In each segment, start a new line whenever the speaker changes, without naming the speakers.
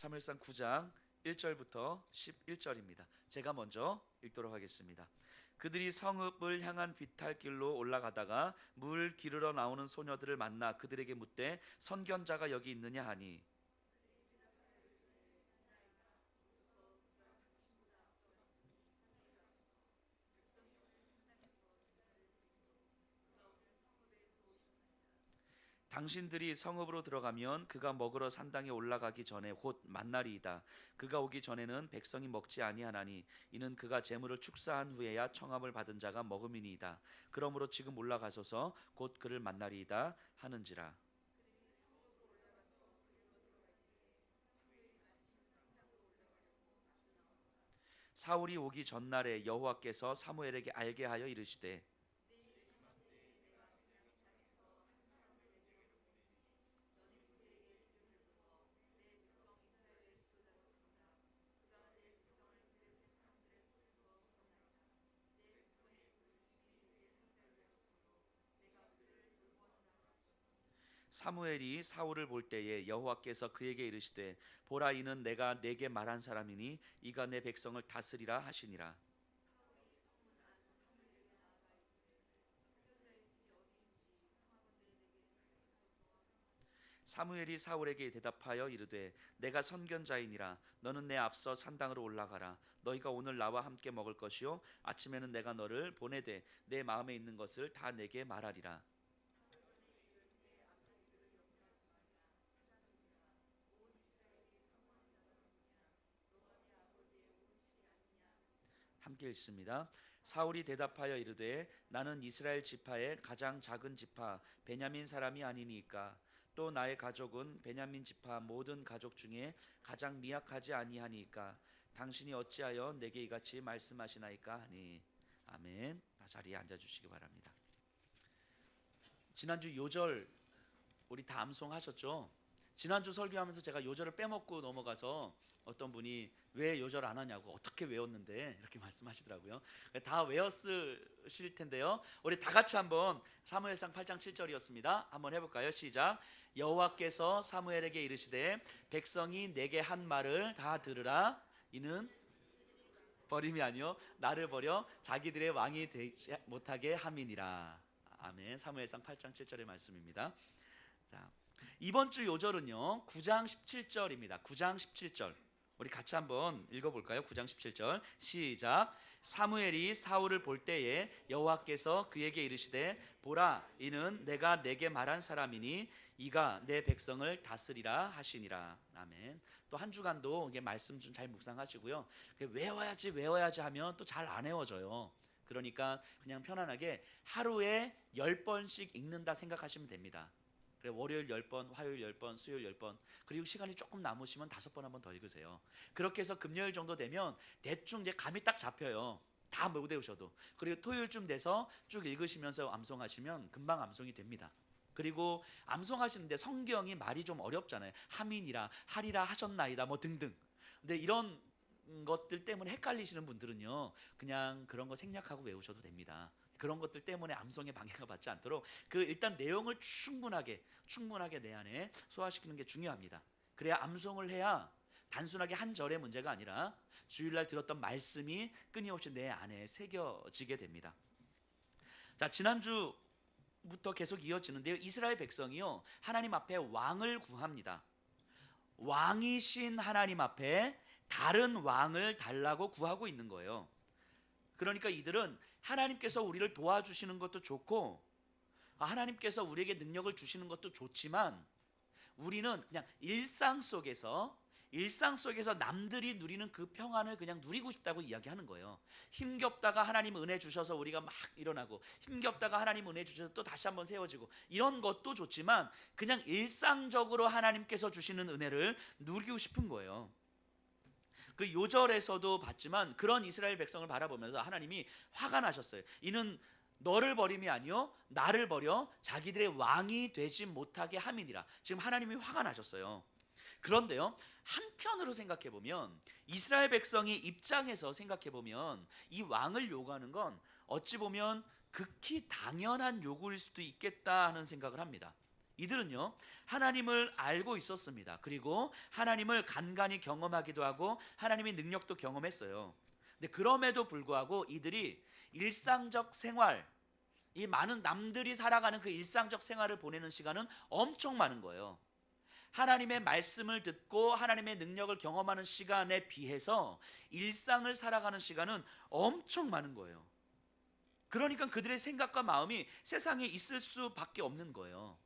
사무엘상 9장 1절부터 11절입니다. 제가 먼저 읽도록 하겠습니다. 그들이 성읍을 향한 비탈길로 올라가다가 물 기르러 나오는 소녀들을 만나 그들에게 묻되 선견자가 여기 있느냐 하니 당신들이 성읍으로 들어가면 그가 먹으러 산당에 올라가기 전에 곧 만날이이다. 그가 오기 전에는 백성이 먹지 아니하나니 이는 그가 재물을 축사한 후에야 청함을 받은 자가 먹음이니이다. 그러므로 지금 올라가소서 곧 그를 만날이이다 하는지라. 사울이 오기 전날에 여호와께서 사무엘에게 알게 하여 이르시되 사무엘이 사울을 볼 때에 여호와께서 그에게 이르시되 보라 이는 내가 내게 말한 사람이니 이가 내 백성을 다스리라 하시니라. 사무엘이 사울에게 대답하여 이르되 내가 선견자이니라. 너는 내 앞서 산당으로 올라가라. 너희가 오늘 나와 함께 먹을 것이요 아침에는 내가 너를 보내되 내 마음에 있는 것을 다 내게 말하리라. 함께 읽습니다. 사울이 대답하여 이르되 나는 이스라엘 지파의 가장 작은 지파 베냐민 사람이 아니니까 또 나의 가족은 베냐민 지파 모든 가족 중에 가장 미약하지 아니하니까 당신이 어찌하여 내게 이같이 말씀하시나이까 하니. 아멘. 자리에 앉아 주시기 바랍니다. 지난주 요절 우리 다 암송하셨죠? 지난주 설교하면서 제가 요절을 빼먹고 넘어가서 어떤 분이 왜 요절 안 하냐고 어떻게 외웠는데 이렇게 말씀하시더라고요. 다 외웠으실 텐데요. 우리 다 같이 한번 사무엘상 8장 7절이었습니다. 한번 해볼까요? 시작. 여호와께서 사무엘에게 이르시되 백성이 내게 한 말을 다 들으라. 이는 버림이 아니요 나를 버려 자기들의 왕이 되지 못하게 함이니라. 아멘. 사무엘상 8장 7절의 말씀입니다. 자, 이번 주 요절은요 9장 17절입니다. 9장 17절 우리 같이 한번 읽어볼까요? 9장 17절 시작. 사무엘이 사울을 볼 때에 여호와께서 그에게 이르시되 보라 이는 내가 내게 말한 사람이니 이가 내 백성을 다스리라 하시니라. 아멘. 또 한 주간도 이게 말씀 좀 잘 묵상하시고요. 외워야지 하면 또 잘 안 외워져요. 그러니까 그냥 편안하게 하루에 10번씩 읽는다 생각하시면 됩니다. 월요일 10번, 화요일 10번, 수요일 10번, 그리고 시간이 조금 남으시면 5번 한번 더 읽으세요. 그렇게 해서 금요일 정도 되면 대충 이제 감이 딱 잡혀요. 다 못 외우셔도. 그리고 토요일쯤 돼서 쭉 읽으시면서 암송하시면 금방 암송이 됩니다. 그리고 암송하시는데 성경이 말이 좀 어렵잖아요. 함이니라, 하리라, 하셨나이다 뭐 등등. 근데 이런 것들 때문에 헷갈리시는 분들은요 그냥 그런 거 생략하고 외우셔도 됩니다. 그런 것들 때문에 암송의 방해가 받지 않도록 그 일단 내용을 충분하게 내 안에 소화시키는 게 중요합니다. 그래야 암송을 해야 단순하게 한 절의 문제가 아니라 주일날 들었던 말씀이 끊임없이 내 안에 새겨지게 됩니다. 자, 지난주부터 계속 이어지는데요. 이스라엘 백성이요 하나님 앞에 왕을 구합니다. 왕이신 하나님 앞에 다른 왕을 달라고 구하고 있는 거예요. 그러니까 이들은 하나님께서 우리를 도와주시는 것도 좋고 하나님께서 우리에게 능력을 주시는 것도 좋지만 우리는 그냥 일상 속에서 남들이 누리는 그 평안을 그냥 누리고 싶다고 이야기하는 거예요. 힘겹다가 하나님 은혜 주셔서 우리가 막 일어나고 힘겹다가 하나님 은혜 주셔서 또 다시 한번 세워지고 이런 것도 좋지만 그냥 일상적으로 하나님께서 주시는 은혜를 누리고 싶은 거예요. 그 요절에서도 봤지만 그런 이스라엘 백성을 바라보면서 하나님이 화가 나셨어요. 이는 너를 버림이 아니요 나를 버려 자기들의 왕이 되지 못하게 함이니라. 지금 하나님이 화가 나셨어요. 그런데요 한편으로 생각해 보면 이스라엘 백성이 입장에서 생각해 보면 이 왕을 요구하는 건 어찌 보면 극히 당연한 요구일 수도 있겠다 하는 생각을 합니다. 이들은요, 하나님을 알고 있었습니다. 그리고 하나님을 간간히 경험하기도 하고 하나님의 능력도 경험했어요. 근데 그럼에도 불구하고 이들이 일상적 생활, 이 많은 남들이 살아가는 그 일상적 생활을 보내는 시간은 엄청 많은 거예요. 하나님의 말씀을 듣고 하나님의 능력을 경험하는 시간에 비해서 일상을 살아가는 시간은 엄청 많은 거예요. 그러니까 그들의 생각과 마음이 세상에 있을 수밖에 없는 거예요.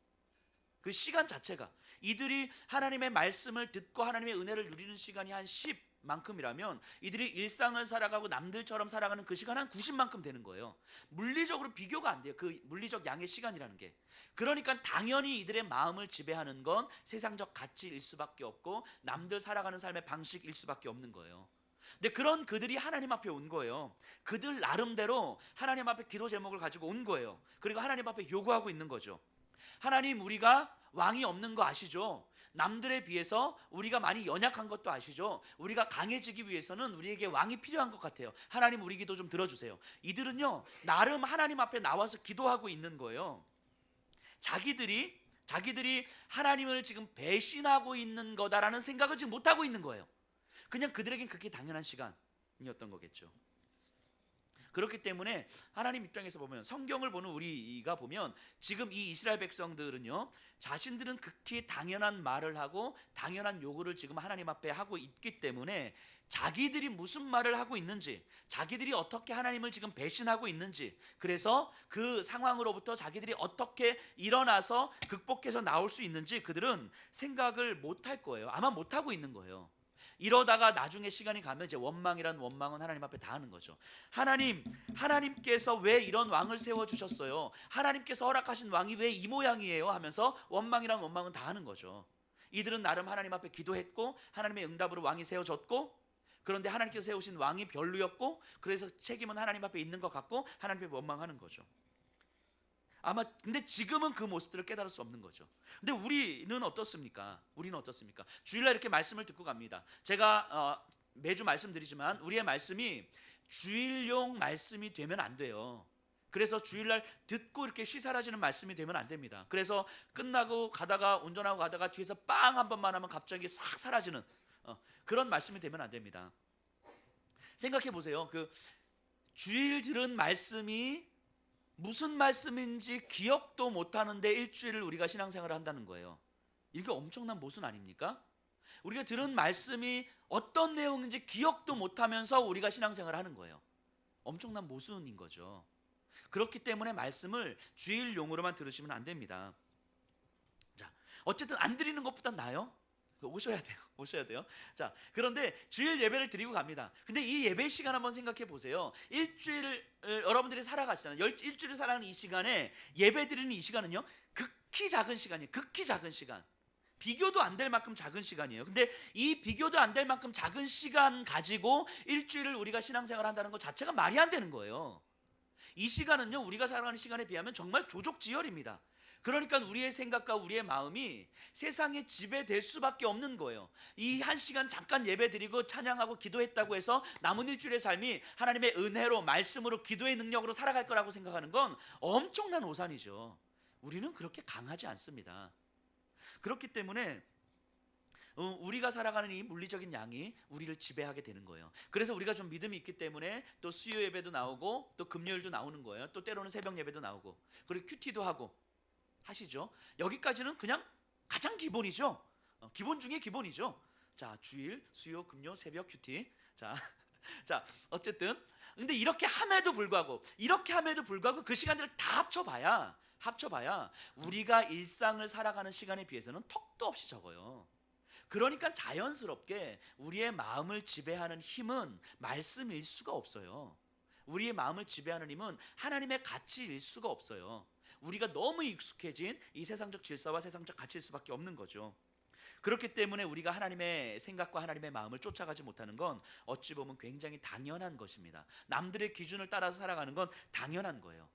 그 시간 자체가, 이들이 하나님의 말씀을 듣고 하나님의 은혜를 누리는 시간이 한 10만큼이라면 이들이 일상을 살아가고 남들처럼 살아가는 그 시간 한 90만큼 되는 거예요. 물리적으로 비교가 안 돼요. 그 물리적 양의 시간이라는 게. 그러니까 당연히 이들의 마음을 지배하는 건 세상적 가치일 수밖에 없고 남들 살아가는 삶의 방식일 수밖에 없는 거예요. 근데 그런 그들이 하나님 앞에 온 거예요. 그들 나름대로 하나님 앞에 기도 제목을 가지고 온 거예요. 그리고 하나님 앞에 요구하고 있는 거죠. 하나님, 우리가 왕이 없는 거 아시죠? 남들에 비해서 우리가 많이 연약한 것도 아시죠? 우리가 강해지기 위해서는 우리에게 왕이 필요한 것 같아요. 하나님, 우리 기도 좀 들어주세요. 이들은요, 나름 하나님 앞에 나와서 기도하고 있는 거예요. 자기들이 하나님을 지금 배신하고 있는 거다라는 생각을 지금 못하고 있는 거예요. 그냥 그들에겐 그게 당연한 시간이었던 거겠죠. 그렇기 때문에 하나님 입장에서 보면, 성경을 보는 우리가 보면 지금 이 이스라엘 백성들은요, 자신들은 극히 당연한 말을 하고 당연한 요구를 지금 하나님 앞에 하고 있기 때문에 자기들이 무슨 말을 하고 있는지, 자기들이 어떻게 하나님을 지금 배신하고 있는지, 그래서 그 상황으로부터 자기들이 어떻게 일어나서 극복해서 나올 수 있는지 그들은 생각을 못할 거예요. 아마 못하고 있는 거예요. 이러다가 나중에 시간이 가면 이제 원망이란 원망은 하나님 앞에 다 하는 거죠. 하나님께서 왜 이런 왕을 세워주셨어요? 하나님께서 허락하신 왕이 왜 이 모양이에요? 하면서 원망이란 원망은 다 하는 거죠. 이들은 나름 하나님 앞에 기도했고 하나님의 응답으로 왕이 세워졌고, 그런데 하나님께서 세우신 왕이 별로였고, 그래서 책임은 하나님 앞에 있는 것 같고 하나님 앞에 원망하는 거죠. 아마 근데 지금은 그 모습들을 깨달을 수 없는 거죠. 근데 우리는 어떻습니까? 주일날 이렇게 말씀을 듣고 갑니다. 제가 매주 말씀드리지만 우리의 말씀이 주일용 말씀이 되면 안 돼요. 그래서 주일날 듣고 이렇게 쉬사라지는 말씀이 되면 안 됩니다. 그래서 끝나고 가다가, 운전하고 가다가 뒤에서 빵 한 번만 하면 갑자기 싹 사라지는 그런 말씀이 되면 안 됩니다. 생각해 보세요. 그 주일 들은 말씀이 무슨 말씀인지 기억도 못하는데 일주일을 우리가 신앙생활을 한다는 거예요. 이게 엄청난 모순 아닙니까? 우리가 들은 말씀이 어떤 내용인지 기억도 못하면서 우리가 신앙생활을 하는 거예요. 엄청난 모순인 거죠. 그렇기 때문에 말씀을 주일용으로만 들으시면 안 됩니다. 자, 어쨌든 안 드리는 것보단 나아요. 오셔야 돼요. 자, 그런데 주일 예배를 드리고 갑니다. 근데 이 예배 시간 한번 생각해 보세요. 일주일을 여러분들이 살아가시잖아요. 일주일을 살아가는 이 시간에 예배 드리는 이 시간은요, 극히 작은 시간이에요. 극히 작은 시간. 비교도 안 될 만큼 작은 시간이에요. 근데 이 비교도 안 될 만큼 작은 시간 가지고 일주일을 우리가 신앙생활 한다는 것 자체가 말이 안 되는 거예요. 이 시간은요, 우리가 살아가는 시간에 비하면 정말 조족지혈입니다. 그러니까 우리의 생각과 우리의 마음이 세상에 지배될 수밖에 없는 거예요. 이 한 시간 잠깐 예배드리고 찬양하고 기도했다고 해서 남은 일주일의 삶이 하나님의 은혜로, 말씀으로, 기도의 능력으로 살아갈 거라고 생각하는 건 엄청난 오산이죠. 우리는 그렇게 강하지 않습니다. 그렇기 때문에 우리가 살아가는 이 물리적인 양이 우리를 지배하게 되는 거예요. 그래서 우리가 좀 믿음이 있기 때문에 또 수요 예배도 나오고 또 금요일도 나오는 거예요. 또 때로는 새벽 예배도 나오고, 그리고 큐티도 하고 하시죠. 여기까지는 그냥 가장 기본이죠. 기본 중에 기본이죠. 자, 주일, 수요, 금요, 새벽 큐티. 자, 어쨌든 근데 이렇게 함에도 불구하고 그 시간들을 다 합쳐봐야 우리가 일상을 살아가는 시간에 비해서는 턱도 없이 적어요. 그러니까 자연스럽게 우리의 마음을 지배하는 힘은 말씀일 수가 없어요. 우리의 마음을 지배하는 힘은 하나님의 가치일 수가 없어요. 우리가 너무 익숙해진 이 세상적 질서와 세상적 가치일 수밖에 없는 거죠. 그렇기 때문에 우리가 하나님의 생각과 하나님의 마음을 쫓아가지 못하는 건 어찌 보면 굉장히 당연한 것입니다. 남들의 기준을 따라서 살아가는 건 당연한 거예요.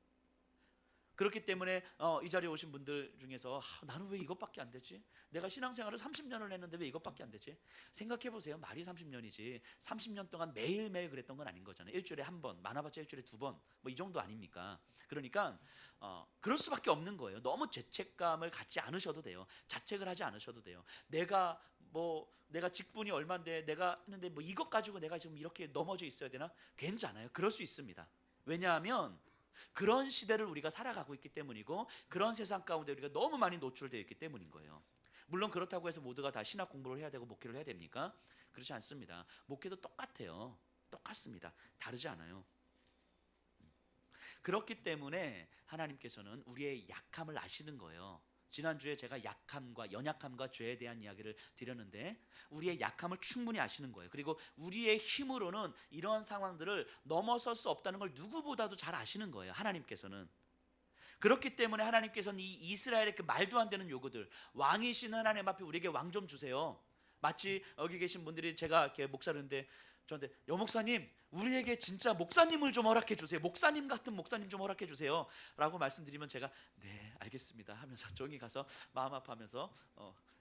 그렇기 때문에 이 자리에 오신 분들 중에서 나는 왜 이것밖에 안 되지? 내가 신앙생활을 30년을 했는데 왜 이것밖에 안 되지? 생각해 보세요. 말이 30년이지 30년 동안 매일매일 그랬던 건 아닌 거잖아요. 일주일에 한 번, 많아봤자 일주일에 두 번, 뭐 이 정도 아닙니까? 그러니까 그럴 수밖에 없는 거예요. 너무 죄책감을 갖지 않으셔도 돼요. 자책을 하지 않으셔도 돼요. 내가 직분이 얼만데 내가 했는데 뭐 이것 가지고 내가 지금 이렇게 넘어져 있어야 되나? 괜찮아요. 그럴 수 있습니다. 왜냐하면 그런 시대를 우리가 살아가고 있기 때문이고 그런 세상 가운데 우리가 너무 많이 노출되어 있기 때문인 거예요. 물론 그렇다고 해서 모두가 다 신학 공부를 해야 되고 목회를 해야 됩니까? 그렇지 않습니다. 목회도 똑같아요. 똑같습니다. 다르지 않아요. 그렇기 때문에 하나님께서는 우리의 약함을 아시는 거예요. 지난주에 제가 약함과 연약함과 죄에 대한 이야기를 드렸는데 우리의 약함을 충분히 아시는 거예요. 그리고 우리의 힘으로는 이러한 상황들을 넘어설 수 없다는 걸 누구보다도 잘 아시는 거예요. 하나님께서는. 그렇기 때문에 하나님께서는 이 이스라엘의 그 말도 안 되는 요구들, 왕이신 하나님 앞에 우리에게 왕 좀 주세요. 마치 여기 계신 분들이 제가 이렇게 목사인데 저한테 여목사님 우리에게 진짜 목사님을 좀 허락해 주세요. 목사님 같은 목사님 좀 허락해 주세요 라고 말씀드리면 제가 네 알겠습니다 하면서 조용히 가서 마음 아파하면서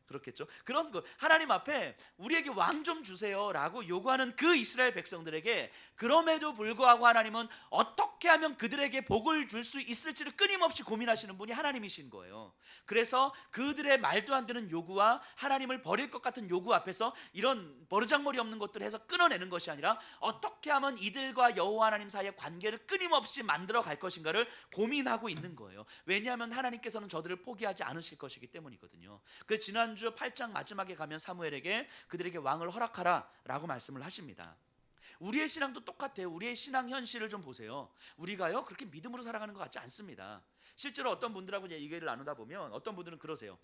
그렇겠죠. 그런 거 하나님 앞에 우리에게 왕 좀 주세요 라고 요구하는 그 이스라엘 백성들에게 그럼에도 불구하고 하나님은 어떻게 하면 그들에게 복을 줄 수 있을지를 끊임없이 고민하시는 분이 하나님이신 거예요. 그래서 그들의 말도 안 되는 요구와 하나님을 버릴 것 같은 요구 앞에서 이런 버르장머리 없는 것들을 해서 끊어내는 것이 아니라 어떻게 하면 이들과 여호와 하나님 사이의 관계를 끊임없이 만들어 갈 것인가를 고민하고 있는 거예요. 왜냐하면 하나님께서는 저들을 포기하지 않으실 것이기 때문이거든요. 그 지난주 8장 마지막에 가면 사무엘에게 그들에게 왕을 허락하라 라고 말씀을 하십니다. 우리의 신앙도 똑같아요. 우리의 신앙 현실을 좀 보세요. 우리가요 그렇게 믿음으로 살아가는 것 같지 않습니다. 실제로 어떤 분들하고 이제 얘기를 나누다 보면 어떤 분들은 그러세요.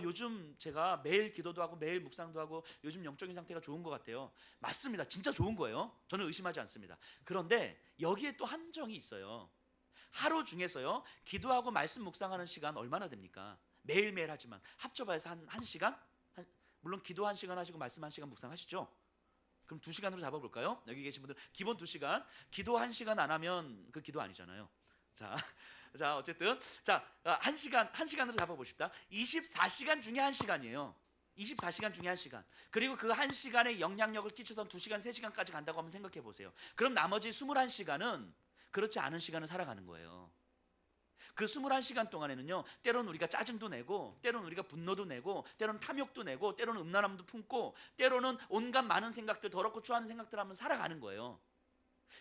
요즘 제가 매일 기도도 하고 매일 묵상도 하고 요즘 영적인 상태가 좋은 것 같아요. 맞습니다. 진짜 좋은 거예요. 저는 의심하지 않습니다. 그런데 여기에 또 한정이 있어요. 하루 중에서요 기도하고 말씀 묵상하는 시간 얼마나 됩니까? 매일매일 하지만 합쳐봐서 한 시간? 물론 기도 1시간 하시고 말씀 1시간 묵상하시죠? 그럼 2시간으로 잡아볼까요? 여기 계신 분들 기본 2시간, 기도 1시간 안 하면 그 기도 아니잖아요. 자 어쨌든 자 1시간으로 잡아보십시다. 24시간 중에 1시간이에요. 24시간 중에 1시간. 그리고 그 1시간에 영향력을 끼쳐서 2시간, 3시간까지 간다고 한번 생각해 보세요. 그럼 나머지 21시간은 그렇지 않은 시간을 살아가는 거예요. 그 21시간 동안에는요 때로는 우리가 짜증도 내고 때로는 우리가 분노도 내고 때로는 탐욕도 내고 때로는 음란함도 품고 때로는 온갖 많은 생각들 더럽고 추하는 생각들 하면서 살아가는 거예요.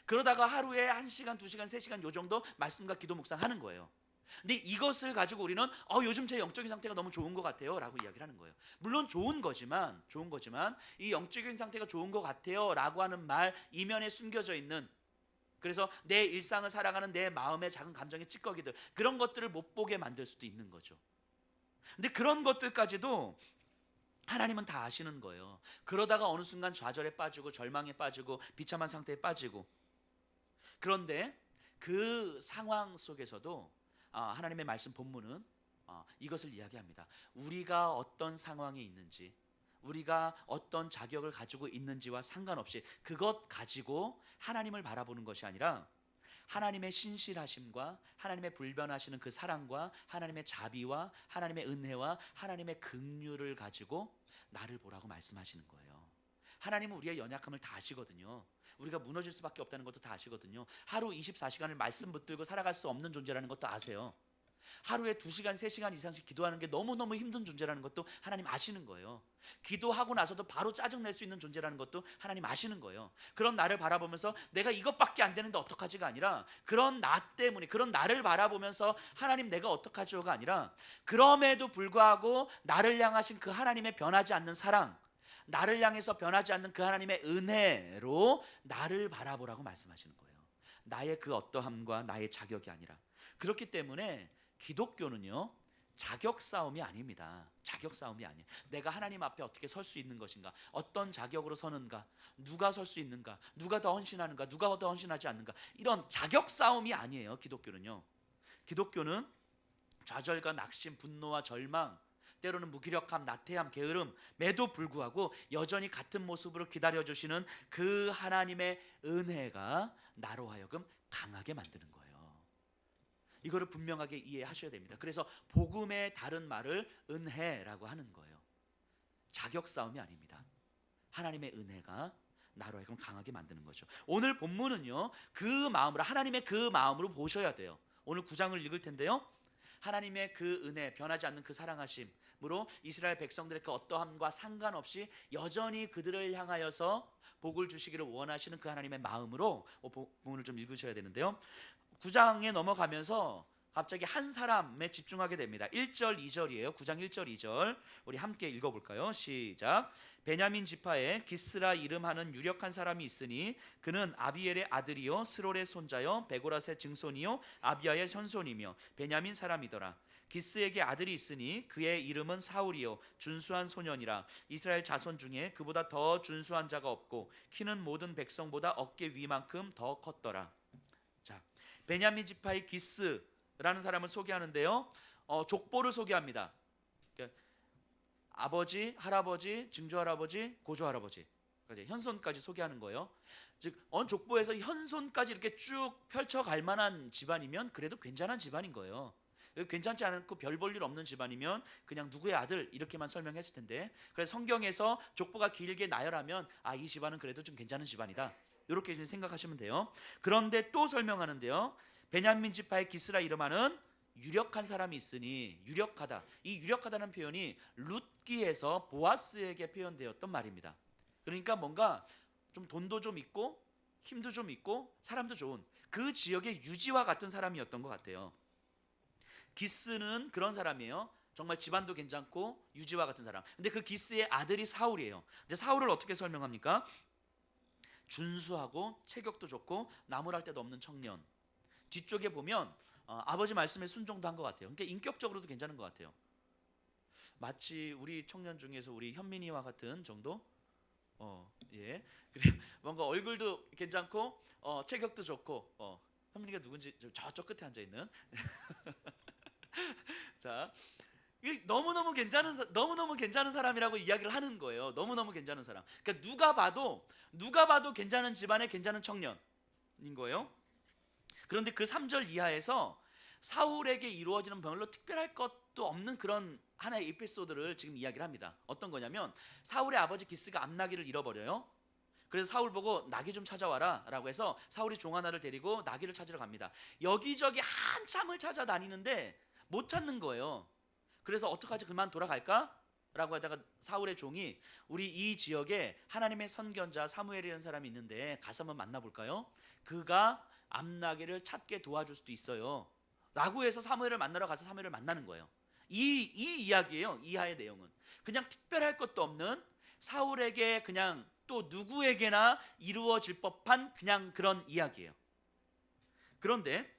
그러다가 하루에 1시간, 2시간, 3시간 요 정도 말씀과 기도 묵상하는 거예요. 근데 이것을 가지고 우리는 요즘 제 영적인 상태가 너무 좋은 것 같아요 라고 이야기를 하는 거예요. 물론 좋은 거지만 이 영적인 상태가 좋은 것 같아요 라고 하는 말 이면에 숨겨져 있는 그래서 내 일상을 살아가는 내 마음의 작은 감정의 찌꺼기들 그런 것들을 못 보게 만들 수도 있는 거죠. 근데 그런 것들까지도 하나님은 다 아시는 거예요. 그러다가 어느 순간 좌절에 빠지고 절망에 빠지고 비참한 상태에 빠지고 그런데 그 상황 속에서도 하나님의 말씀 본문은 이것을 이야기합니다. 우리가 어떤 상황에 있는지 우리가 어떤 자격을 가지고 있는지와 상관없이 그것 가지고 하나님을 바라보는 것이 아니라 하나님의 신실하심과 하나님의 불변하시는 그 사랑과 하나님의 자비와 하나님의 은혜와 하나님의 긍휼을 가지고 나를 보라고 말씀하시는 거예요. 하나님은 우리의 연약함을 다 아시거든요. 우리가 무너질 수밖에 없다는 것도 다 아시거든요. 하루 24시간을 말씀 붙들고 살아갈 수 없는 존재라는 것도 아세요. 하루에 2시간, 3시간 이상씩 기도하는 게 너무너무 힘든 존재라는 것도 하나님 아시는 거예요. 기도하고 나서도 바로 짜증낼 수 있는 존재라는 것도 하나님 아시는 거예요. 그런 나를 바라보면서 내가 이것밖에 안 되는데 어떡하지가 아니라 그런 나 때문에 그런 나를 바라보면서 하나님 내가 어떡하지요가 아니라 그럼에도 불구하고 나를 향하신 그 하나님의 변하지 않는 사랑 나를 향해서 변하지 않는 그 하나님의 은혜로 나를 바라보라고 말씀하시는 거예요. 나의 그 어떠함과 나의 자격이 아니라. 그렇기 때문에 기독교는요 자격 싸움이 아닙니다. 자격 싸움이 아니에요. 내가 하나님 앞에 어떻게 설 수 있는 것인가, 어떤 자격으로 서는가, 누가 설 수 있는가, 누가 더 헌신하는가, 누가 더 헌신하지 않는가, 이런 자격 싸움이 아니에요. 기독교는요. 기독교는 좌절과 낙심, 분노와 절망, 때로는 무기력함, 나태함, 게으름에도 불구하고 여전히 같은 모습으로 기다려주시는 그 하나님의 은혜가 나로 하여금 강하게 만드는 거예요. 이거를 분명하게 이해하셔야 됩니다. 그래서 복음의 다른 말을 은혜라고 하는 거예요. 자격 싸움이 아닙니다. 하나님의 은혜가 나로 하여금 강하게 만드는 거죠. 오늘 본문은요, 그 마음으로, 하나님의 그 마음으로 보셔야 돼요. 오늘 9장을 읽을 텐데요, 하나님의 그 은혜, 변하지 않는 그 사랑하심으로 이스라엘 백성들의 그 어떠함과 상관없이 여전히 그들을 향하여서 복을 주시기를 원하시는 그 하나님의 마음으로 본문을 좀 읽으셔야 되는데요, 9장에 넘어가면서 갑자기 한 사람에 집중하게 됩니다. 1절 2절이에요. 9장 1절 2절 우리 함께 읽어볼까요? 시작. 베냐민 지파에 기스라 이름하는 유력한 사람이 있으니 그는 아비엘의 아들이요 스롤의 손자요 베고라스의 증손이요 아비야의 현손이며 베냐민 사람이더라. 기스에게 아들이 있으니 그의 이름은 사울이요 준수한 소년이라. 이스라엘 자손 중에 그보다 더 준수한 자가 없고 키는 모든 백성보다 어깨 위만큼 더 컸더라. 자, 베냐민 지파의 기스라는 사람을 소개하는데요, 족보를 소개합니다. 그러니까 아버지, 할아버지, 증조할아버지, 고조할아버지, 현손까지 소개하는 거예요. 즉 족보에서 현손까지 이렇게 쭉 펼쳐갈 만한 집안이면 그래도 괜찮은 집안인 거예요. 괜찮지 않고 별 볼 일 없는 집안이면 그냥 누구의 아들 이렇게만 설명했을 텐데, 그래서 성경에서 족보가 길게 나열하면 이 집안은 그래도 좀 괜찮은 집안이다, 이렇게 생각하시면 돼요. 그런데 또 설명하는데요, 베냐민 지파의 기스라 이름하는 유력한 사람이 있으니, 유력하다, 이 유력하다는 표현이 룻기에서 보아스에게 표현되었던 말입니다. 그러니까 뭔가 좀 돈도 좀 있고 힘도 좀 있고 사람도 좋은 그 지역의 유지와 같은 사람이었던 것 같아요. 기스는 그런 사람이에요. 정말 집안도 괜찮고 유지와 같은 사람. 근데 그 기스의 아들이 사울이에요. 근데 사울을 어떻게 설명합니까? 준수하고 체격도 좋고 나무랄 데도 없는 청년. 뒤쪽에 보면 아버지 말씀에 순종도 한 것 같아요. 그러니까 인격적으로도 괜찮은 것 같아요. 마치 우리 청년 중에서 우리 현민이와 같은 정도? 예. 그리고 뭔가 얼굴도 괜찮고 체격도 좋고, 현민이가 누군지 저쪽 끝에 앉아 있는. 자, 너무너무 괜찮은 사람이라고 이야기를 하는 거예요. 너무너무 괜찮은 사람. 그러니까 누가 봐도 괜찮은 집안의 괜찮은 청년인 거예요. 그런데 그 3절 이하에서 사울에게 이루어지는 별로 특별할 것도 없는 그런 하나의 에피소드를 지금 이야기를 합니다. 어떤 거냐면 사울의 아버지 기스가 암나귀를 잃어버려요. 그래서 사울 보고 나귀 좀 찾아와라 라고 해서 사울이 종 하나를 데리고 나귀를 찾으러 갑니다. 여기저기 한참을 찾아다니는데 못 찾는 거예요. 그래서 어떡하지, 그만 돌아갈까? 라고 하다가 사울의 종이 우리 이 지역에 하나님의 선견자 사무엘이라는 사람이 있는데 가서 한번 만나볼까요? 그가 암나귀를 찾게 도와줄 수도 있어요 라고 해서 사무엘을 만나러 가서 사무엘을 만나는 거예요. 이 이야기예요. 이하의 내용은 그냥 특별할 것도 없는, 사울에게 그냥 또 누구에게나 이루어질 법한 그냥 그런 이야기예요. 그런데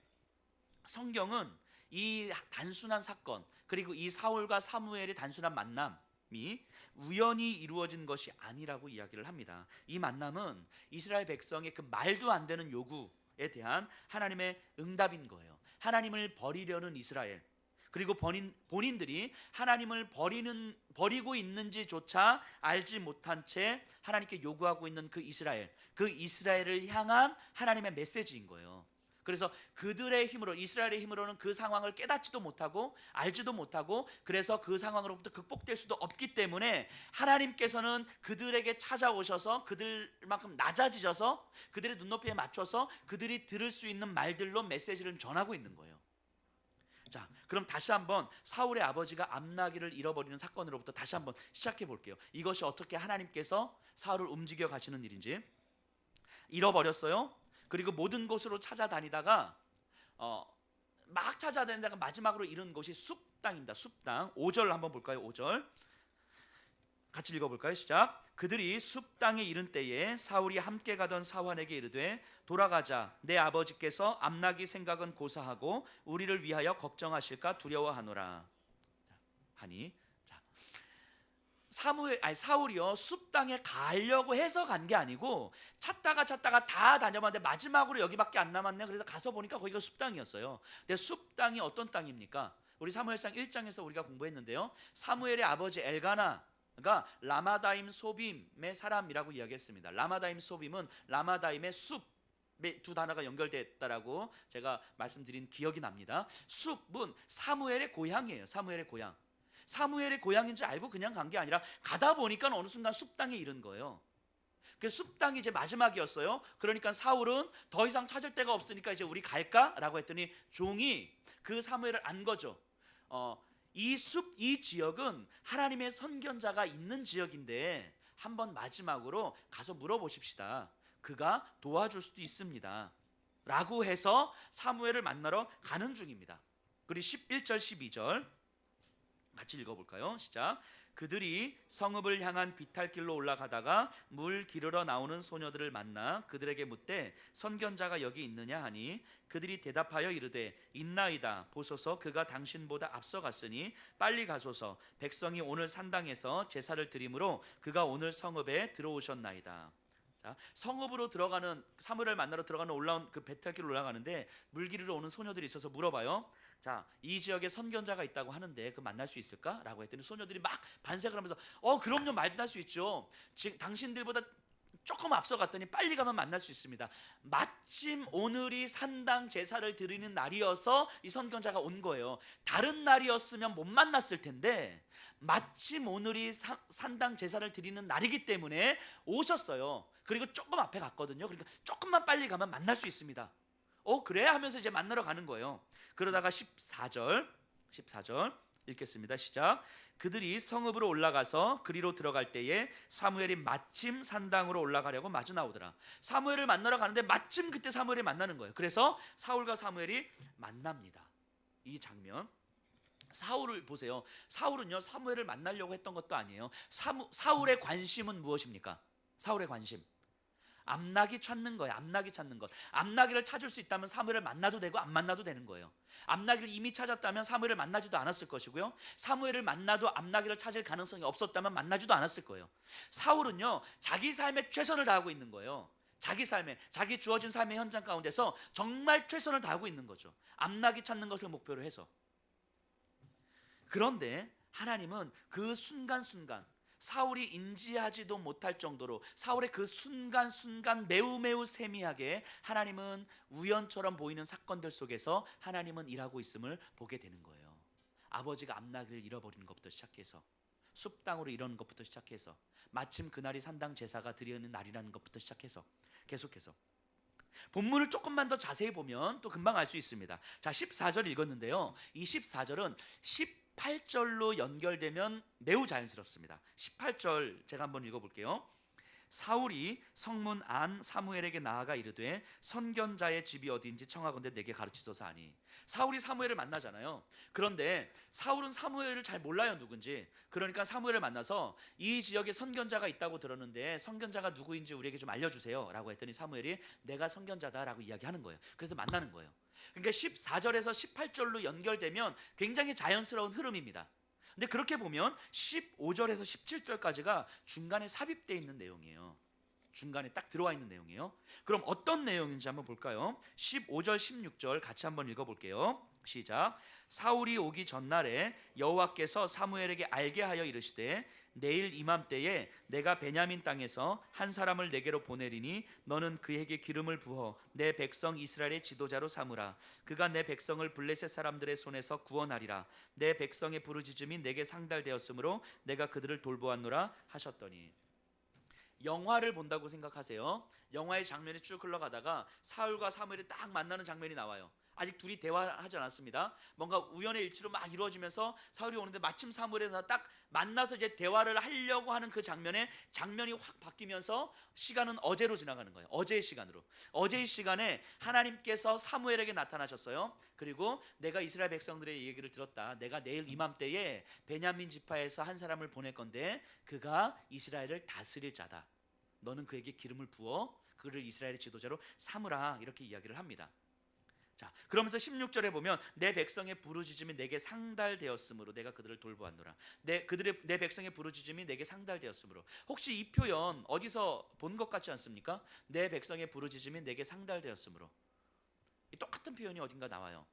성경은 이 단순한 사건, 그리고 이 사울과 사무엘의 단순한 만남이 우연히 이루어진 것이 아니라고 이야기를 합니다. 이 만남은 이스라엘 백성의 그 말도 안 되는 요구에 대한 하나님의 응답인 거예요. 하나님을 버리려는 이스라엘, 그리고 본인들이 하나님을 버리고 있는지조차 알지 못한 채 하나님께 요구하고 있는 그 이스라엘을 향한 하나님의 메시지인 거예요. 그래서 그들의 힘으로, 이스라엘의 힘으로는 그 상황을 깨닫지도 못하고 알지도 못하고, 그래서 그 상황으로부터 극복될 수도 없기 때문에 하나님께서는 그들에게 찾아오셔서 그들만큼 낮아지셔서 그들의 눈높이에 맞춰서 그들이 들을 수 있는 말들로 메시지를 전하고 있는 거예요. 자, 그럼 다시 한번 사울의 아버지가 암나귀를 잃어버리는 사건으로부터 다시 한번 시작해 볼게요. 이것이 어떻게 하나님께서 사울을 움직여 가시는 일인지. 잃어버렸어요. 그리고 모든 곳으로 찾아다니다가 막 찾아다니다가 마지막으로 이른 곳이 숲 땅입니다. 숲 땅. 5절 한번 볼까요? 5절 같이 읽어볼까요? 시작. 그들이 숲 땅에 이른 때에 사울이 함께 가던 사환에게 이르되 돌아가자, 내 아버지께서 암나귀 생각은 고사하고 우리를 위하여 걱정하실까 두려워하노라 하니, 사울이요 숲 땅에 가려고 해서 간 게 아니고 찾다가 다 다녀봤는데 마지막으로 여기밖에 안 남았네. 그래서 가서 보니까 거기가 숲 땅이었어요. 근데 숲 땅이 어떤 땅입니까? 우리 사무엘상 1장에서 우리가 공부했는데요, 사무엘의 아버지 엘가나가 라마다임 소빔의 사람이라고 이야기했습니다. 라마다임 소빔은 라마다임의 숲, 두 단어가 연결됐다라고 제가 말씀드린 기억이 납니다. 숲은 사무엘의 고향이에요. 사무엘의 고향. 사무엘의 고향인 줄 알고 그냥 간 게 아니라 가다 보니까 어느 순간 숲 땅에 이른 거예요. 그 숲 땅이 이제 마지막이었어요. 그러니까 사울은 더 이상 찾을 데가 없으니까 이제 우리 갈까라고 했더니 종이 그 사무엘을 안 거죠. 이 지역은 하나님의 선견자가 있는 지역인데 한번 마지막으로 가서 물어보십시다. 그가 도와줄 수도 있습니다. 라고 해서 사무엘을 만나러 가는 중입니다. 그리고 11절 12절 같이 읽어볼까요? 시작. 그들이 성읍을 향한 비탈길로 올라가다가 물 기르러 나오는 소녀들을 만나 그들에게 묻되 선견자가 여기 있느냐 하니 그들이 대답하여 이르되 있나이다. 보소서 그가 당신보다 앞서갔으니 빨리 가소서. 백성이 오늘 산당에서 제사를 드리므로 그가 오늘 성읍에 들어오셨나이다. 자, 성읍으로 들어가는 사무엘을 만나러 들어가는 올라온 그 비탈길로 올라가는데 물 기르러 오는 소녀들이 있어서 물어봐요. 자, 이 지역에 선견자가 있다고 하는데 그 만날 수 있을까? 라고 했더니 소녀들이 막 반색을 하면서 그럼요, 만날 수 있죠. 지금 당신들보다 조금 앞서갔더니 빨리 가면 만날 수 있습니다. 마침 오늘이 산당 제사를 드리는 날이어서 이 선견자가 온 거예요. 다른 날이었으면 못 만났을 텐데 마침 오늘이 산당 제사를 드리는 날이기 때문에 오셨어요. 그리고 조금 앞에 갔거든요. 그러니까 조금만 빨리 가면 만날 수 있습니다. 그래? 하면서 이제 만나러 가는 거예요. 그러다가 14절 읽겠습니다. 시작. 그들이 성읍으로 올라가서 그리로 들어갈 때에 사무엘이 마침 산당으로 올라가려고 마주 나오더라. 사무엘을 만나러 가는데 마침 그때 사무엘이 만나는 거예요. 그래서 사울과 사무엘이 만납니다. 이 장면. 사울을 보세요. 사울은요, 사무엘을 만나려고 했던 것도 아니에요. 사울의 관심은 무엇입니까? 사울의 관심, 암나기 찾는 거예요. 암나기 찾는 것. 암나기를 찾을 수 있다면 사무엘을 만나도 되고 안 만나도 되는 거예요. 암나기를 이미 찾았다면 사무엘을 만나지도 않았을 것이고요. 사무엘을 만나도 암나기를 찾을 가능성이 없었다면 만나지도 않았을 거예요. 사울은요, 자기 삶에 최선을 다하고 있는 거예요. 자기 주어진 삶의 현장 가운데서 정말 최선을 다하고 있는 거죠. 암나기 찾는 것을 목표로 해서. 그런데 하나님은 그 순간순간 사울이 인지하지도 못할 정도로 사울의 그 순간순간 매우 세미하게 하나님은 우연처럼 보이는 사건들 속에서 하나님은 일하고 있음을 보게 되는 거예요. 아버지가 암나기를 잃어버리는 것부터 시작해서 숲 땅으로 이러는 것부터 시작해서 마침 그날이 산당 제사가 드리는 날이라는 것부터 시작해서 계속해서 본문을 조금만 더 자세히 보면 또 금방 알 수 있습니다. 자, 14절 읽었는데요. 이 14절은 18절로 연결되면 매우 자연스럽습니다. 18절 제가 한번 읽어볼게요. 사울이 성문 안 사무엘에게 나아가 이르되 선견자의 집이 어디인지 청하건대 내게 가르치소서 하니. 사울이 사무엘을 만나잖아요. 그런데 사울은 사무엘을 잘 몰라요, 누군지. 그러니까 사무엘을 만나서 이 지역에 선견자가 있다고 들었는데 선견자가 누구인지 우리에게 좀 알려주세요 라고 했더니 사무엘이 내가 선견자다라고 이야기하는 거예요. 그래서 만나는 거예요. 그러니까 14절에서 18절로 연결되면 굉장히 자연스러운 흐름입니다. 근데 그렇게 보면 15절에서 17절까지가 중간에 삽입되어 있는 내용이에요. 중간에 딱 들어와 있는 내용이에요. 그럼 어떤 내용인지 한번 볼까요? 15절 16절 같이 한번 읽어볼게요. 시작. 사울이 오기 전날에 여호와께서 사무엘에게 알게 하여 이르시되 내일 이맘때에 내가 베냐민 땅에서 한 사람을 내게로 보내리니 너는 그에게 기름을 부어 내 백성 이스라엘의 지도자로 삼으라. 그가 내 백성을 블레셋 사람들의 손에서 구원하리라. 내 백성의 부르짖음이 내게 상달되었으므로 내가 그들을 돌보았노라 하셨더니. 영화를 본다고 생각하세요. 영화의 장면이 쭉 흘러가다가 사울과 사무엘이 딱 만나는 장면이 나와요. 아직 둘이 대화하지 않았습니다. 뭔가 우연의 일치로 막 이루어지면서 사울이 오는데 마침 사무엘에서 딱 만나서 이제 대화를 하려고 하는 그 장면이 확 바뀌면서 시간은 어제로 지나가는 거예요. 어제의 시간으로. 어제의 시간에 하나님께서 사무엘에게 나타나셨어요. 그리고 내가 이스라엘 백성들의 얘기를 들었다. 내가 내일 이맘때에 베냐민 지파에서 한 사람을 보낼 건데 그가 이스라엘을 다스릴 자다. 너는 그에게 기름을 부어 그를 이스라엘의 지도자로 삼으라. 이렇게 이야기를 합니다. 자, 그러면서 16절에 보면 내 백성의 부르짖음이 내게 상달되었으므로 내가 그들을 돌보았노라. 내 백성의 부르짖음이 내게 상달되었으므로. 혹시 이 표현 어디서 본 것 같지 않습니까? 내 백성의 부르짖음이 내게 상달되었으므로. 똑같은 표현이 어딘가 나와요.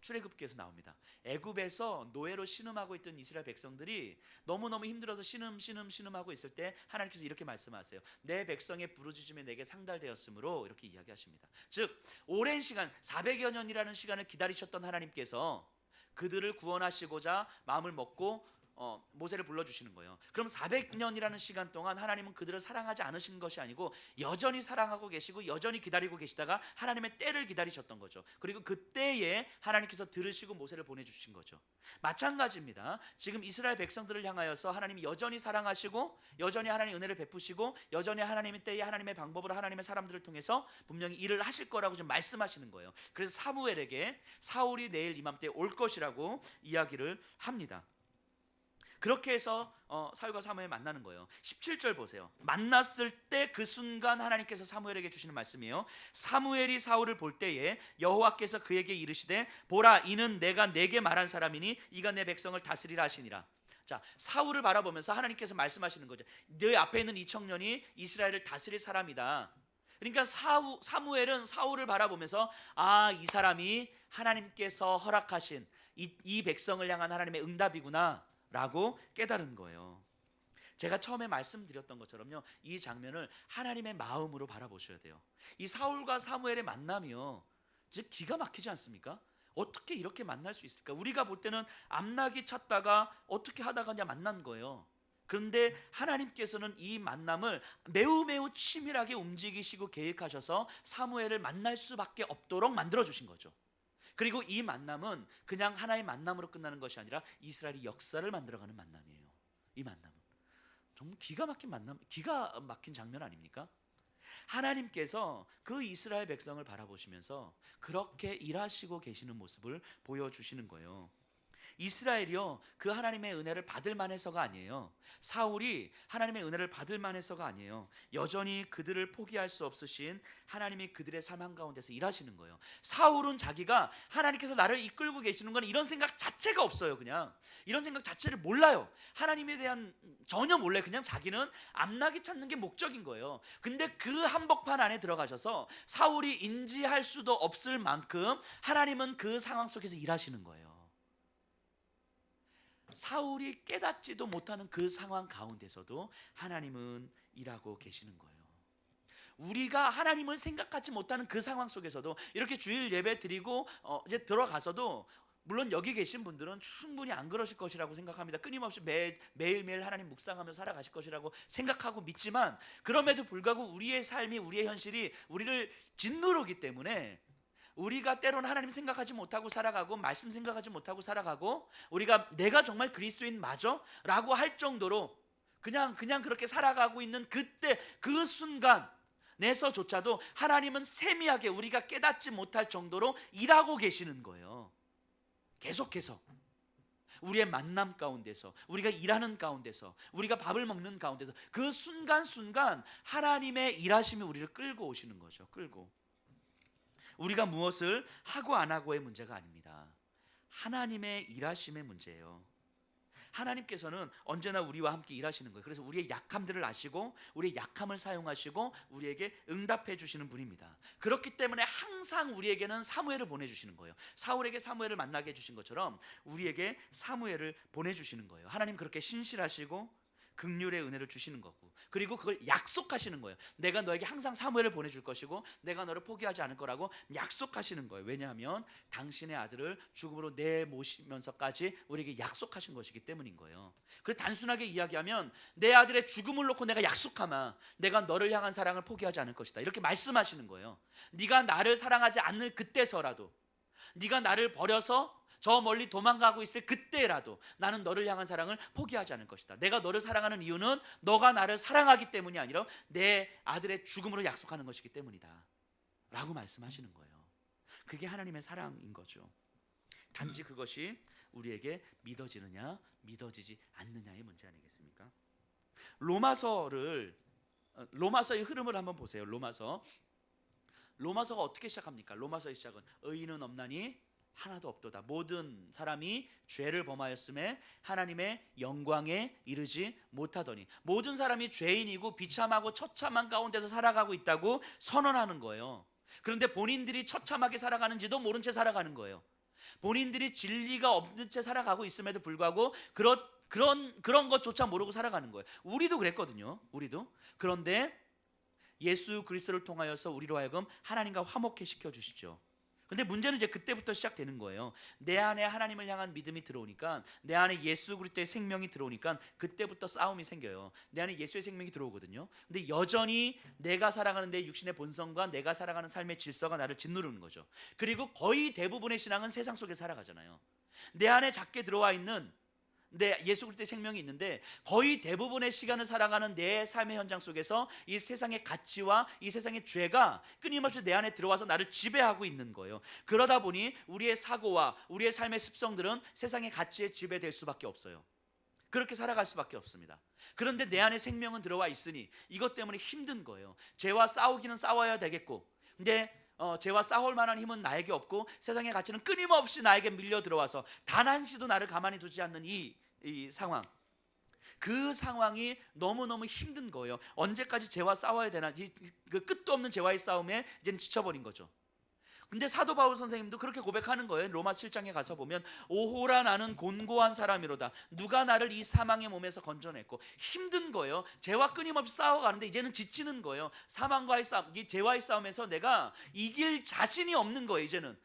출애굽기에서 나옵니다. 애굽에서 노예로 신음하고 있던 이스라엘 백성들이 너무너무 힘들어서 신음하고 있을 때 하나님께서 이렇게 말씀하세요. 내 백성의 부르짖음이 내게 상달되었으므로, 이렇게 이야기하십니다. 즉 오랜 시간 400여 년이라는 시간을 기다리셨던 하나님께서 그들을 구원하시고자 마음을 먹고 모세를 불러주시는 거예요. 그럼 400년이라는 시간 동안 하나님은 그들을 사랑하지 않으신 것이 아니고 여전히 사랑하고 계시고 여전히 기다리고 계시다가 하나님의 때를 기다리셨던 거죠. 그리고 그때에 하나님께서 들으시고 모세를 보내주신 거죠. 마찬가지입니다. 지금 이스라엘 백성들을 향하여서 하나님이 여전히 사랑하시고 여전히 하나님의 은혜를 베푸시고 여전히 하나님의 때에 하나님의 방법으로 하나님의 사람들을 통해서 분명히 일을 하실 거라고 지금 말씀하시는 거예요. 그래서 사무엘에게 사울이 내일 이맘때에 올 것이라고 이야기를 합니다. 그렇게 해서 사울과 사무엘 만나는 거예요. 17절 보세요. 만났을 때 그 순간 하나님께서 사무엘에게 주시는 말씀이에요. 사무엘이 사울을 볼 때에 여호와께서 그에게 이르시되 보라, 이는 내가 내게 말한 사람이니 이가 내 백성을 다스리라 하시니라. 자, 사울을 바라보면서 하나님께서 말씀하시는 거죠. 네 앞에 있는 이 청년이 이스라엘을 다스릴 사람이다. 그러니까 사무엘은 사울을 바라보면서 이 사람이 하나님께서 허락하신 이 백성을 향한 하나님의 응답이구나 라고 깨달은 거예요. 제가 처음에 말씀드렸던 것처럼요, 이 장면을 하나님의 마음으로 바라보셔야 돼요. 이 사울과 사무엘의 만남이요, 이제 기가 막히지 않습니까? 어떻게 이렇게 만날 수 있을까? 우리가 볼 때는 암낙이 찾다가 어떻게 하다가 그냥 만난 거예요. 그런데 하나님께서는 이 만남을 매우 치밀하게 움직이시고 계획하셔서 사무엘을 만날 수밖에 없도록 만들어 주신 거죠. 그리고 이 만남은 그냥 하나의 만남으로 끝나는 것이 아니라 이스라엘이 역사를 만들어가는 만남이에요. 이 만남은 정말 기가 막힌 만남, 기가 막힌 장면 아닙니까? 하나님께서 그 이스라엘 백성을 바라보시면서 그렇게 일하시고 계시는 모습을 보여주시는 거예요. 이스라엘이요, 그 하나님의 은혜를 받을 만해서가 아니에요. 사울이 하나님의 은혜를 받을 만해서가 아니에요. 여전히 그들을 포기할 수 없으신 하나님이 그들의 삶 가운데서 일하시는 거예요. 사울은 자기가 하나님께서 나를 이끌고 계시는 건 이런 생각 자체가 없어요. 그냥 이런 생각 자체를 몰라요. 하나님에 대한 전혀 몰라요. 그냥 자기는 암낙이 찾는 게 목적인 거예요. 근데 그 한복판 안에 들어가셔서 사울이 인지할 수도 없을 만큼 하나님은 그 상황 속에서 일하시는 거예요. 사울이 깨닫지도 못하는 그 상황 가운데서도 하나님은 일하고 계시는 거예요. 우리가 하나님을 생각하지 못하는 그 상황 속에서도 이렇게 주일 예배 드리고 이제 들어가서도, 물론 여기 계신 분들은 충분히 안 그러실 것이라고 생각합니다. 끊임없이 매일매일 하나님 묵상하며 살아가실 것이라고 생각하고 믿지만, 그럼에도 불구하고 우리의 삶이, 우리의 현실이 우리를 짓누르기 때문에 우리가 때로는 하나님 생각하지 못하고 살아가고 말씀 생각하지 못하고 살아가고 우리가 내가 정말 그리스도인 맞아? 라고 할 정도로 그냥 그렇게 살아가고 있는 그때 그 순간에서조차도 하나님은 세미하게 우리가 깨닫지 못할 정도로 일하고 계시는 거예요. 계속해서 우리의 만남 가운데서, 우리가 일하는 가운데서, 우리가 밥을 먹는 가운데서 그 순간순간 하나님의 일하심이 우리를 끌고 오시는 거죠. 끌고. 우리가 무엇을 하고 안 하고의 문제가 아닙니다. 하나님의 일하심의 문제예요. 하나님께서는 언제나 우리와 함께 일하시는 거예요. 그래서 우리의 약함들을 아시고 우리의 약함을 사용하시고 우리에게 응답해 주시는 분입니다. 그렇기 때문에 항상 우리에게는 사무엘을 보내주시는 거예요. 사울에게 사무엘을 만나게 해주신 것처럼 우리에게 사무엘을 보내주시는 거예요. 하나님 그렇게 신실하시고 긍휼의 은혜를 주시는 거고, 그리고 그걸 약속하시는 거예요. 내가 너에게 항상 사무엘을 보내줄 것이고 내가 너를 포기하지 않을 거라고 약속하시는 거예요. 왜냐하면 당신의 아들을 죽음으로 내모시면서까지 우리에게 약속하신 것이기 때문인 거예요. 그래서 단순하게 이야기하면 내 아들의 죽음을 놓고 내가 약속하마 내가 너를 향한 사랑을 포기하지 않을 것이다, 이렇게 말씀하시는 거예요. 네가 나를 사랑하지 않을 그때서라도, 네가 나를 버려서 저 멀리 도망가고 있을 그때라도 나는 너를 향한 사랑을 포기하지 않을 것이다. 내가 너를 사랑하는 이유는 너가 나를 사랑하기 때문이 아니라 내 아들의 죽음으로 약속하는 것이기 때문이다 라고 말씀하시는 거예요. 그게 하나님의 사랑인 거죠. 단지 그것이 우리에게 믿어지느냐 믿어지지 않느냐의 문제 아니겠습니까? 로마서의 흐름을 한번 보세요. 로마서가 어떻게 시작합니까? 로마서의 시작은 의인은 없나니 하나도 없도다. 모든 사람이 죄를 범하였음에 하나님의 영광에 이르지 못하더니, 모든 사람이 죄인이고 비참하고 처참한 가운데서 살아가고 있다고 선언하는 거예요. 그런데 본인들이 처참하게 살아가는지도 모른 채 살아가는 거예요. 본인들이 진리가 없는 채 살아가고 있음에도 불구하고 그런 것조차 모르고 살아가는 거예요. 우리도 그랬거든요. 우리도. 그런데 예수 그리스도를 통하여서 우리로 하여금 하나님과 화목해 시켜 주시죠. 근데 문제는 이제 그때부터 시작되는 거예요. 내 안에 하나님을 향한 믿음이 들어오니까, 내 안에 예수 그리스도의 생명이 들어오니까 그때부터 싸움이 생겨요. 내 안에 예수의 생명이 들어오거든요. 근데 여전히 내가 살아가는 내 육신의 본성과 내가 살아가는 삶의 질서가 나를 짓누르는 거죠. 그리고 거의 대부분의 신앙은 세상 속에 살아가잖아요. 내 안에 작게 들어와 있는 내 예수 그리스도의 생명이 있는데 거의 대부분의 시간을 살아가는 내 삶의 현장 속에서 이 세상의 가치와 이 세상의 죄가 끊임없이 내 안에 들어와서 나를 지배하고 있는 거예요. 그러다 보니 우리의 사고와 우리의 삶의 습성들은 세상의 가치에 지배될 수밖에 없어요. 그렇게 살아갈 수밖에 없습니다. 그런데 내 안에 생명은 들어와 있으니 이것 때문에 힘든 거예요. 죄와 싸우기는 싸워야 되겠고, 근데 죄와 싸울 만한 힘은 나에게 없고 세상의 가치는 끊임없이 나에게 밀려 들어와서 단 한시도 나를 가만히 두지 않는 이 상황, 그 상황이 너무너무 힘든 거예요. 언제까지 죄와 싸워야 되나, 그 끝도 없는 죄와의 싸움에 이제는 지쳐버린 거죠. 근데 사도 바울 선생님도 그렇게 고백하는 거예요. 로마 7장에 가서 보면 오호라 나는 곤고한 사람이로다. 누가 나를 이 사망의 몸에서 건져냈고. 힘든 거예요. 죄와 끊임없이 싸워가는데 이제는 지치는 거예요. 사망과의 싸움, 이 죄와의 싸움에서 내가 이길 자신이 없는 거예요. 이제는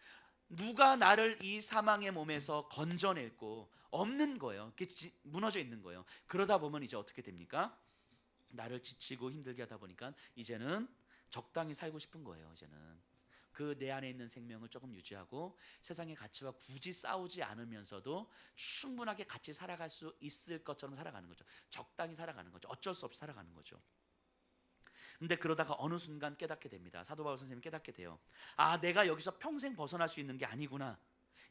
누가 나를 이 사망의 몸에서 건져냈고. 없는 거예요. 무너져 있는 거예요. 그러다 보면 이제 어떻게 됩니까? 나를 지치고 힘들게 하다 보니까 이제는 적당히 살고 싶은 거예요. 이제는 그 내 안에 있는 생명을 조금 유지하고 세상의 가치와 굳이 싸우지 않으면서도 충분하게 같이 살아갈 수 있을 것처럼 살아가는 거죠. 적당히 살아가는 거죠. 어쩔 수 없이 살아가는 거죠. 근데 그러다가 어느 순간 깨닫게 됩니다. 사도 바울 선생님이 깨닫게 돼요. 아, 내가 여기서 평생 벗어날 수 있는 게 아니구나.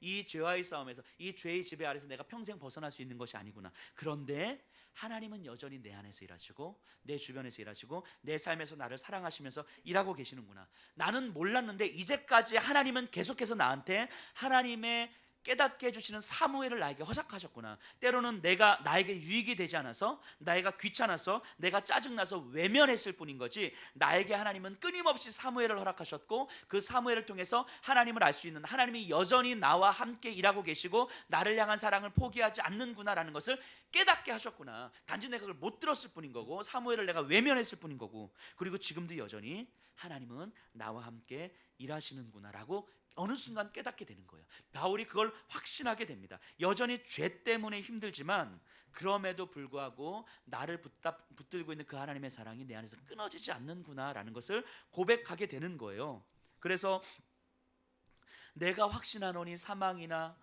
이 죄와의 싸움에서, 이 죄의 지배 아래서 내가 평생 벗어날 수 있는 것이 아니구나. 그런데 하나님은 여전히 내 안에서 일하시고 내 주변에서 일하시고 내 삶에서 나를 사랑하시면서 일하고 계시는구나. 나는 몰랐는데 이제까지 하나님은 계속해서 나한테 하나님의 깨닫게 해주시는 사무엘을 나에게 허락하셨구나. 때로는 내가 나에게 유익이 되지 않아서, 나이가 귀찮아서, 내가 짜증나서 외면했을 뿐인 거지, 나에게 하나님은 끊임없이 사무엘을 허락하셨고 그 사무엘을 통해서 하나님을 알 수 있는, 하나님이 여전히 나와 함께 일하고 계시고 나를 향한 사랑을 포기하지 않는구나라는 것을 깨닫게 하셨구나. 단지 내가 그걸 못 들었을 뿐인 거고 사무엘을 내가 외면했을 뿐인 거고, 그리고 지금도 여전히 하나님은 나와 함께 일하시는구나라고 어느 순간 깨닫게 되는 거예요. 바울이 그걸 확신하게 됩니다. 여전히 죄 때문에 힘들지만 그럼에도 불구하고 나를 붙들고 있는 그 하나님의 사랑이 내 안에서 끊어지지 않는구나라는 것을 고백하게 되는 거예요. 그래서 내가 확신하노니 사망이나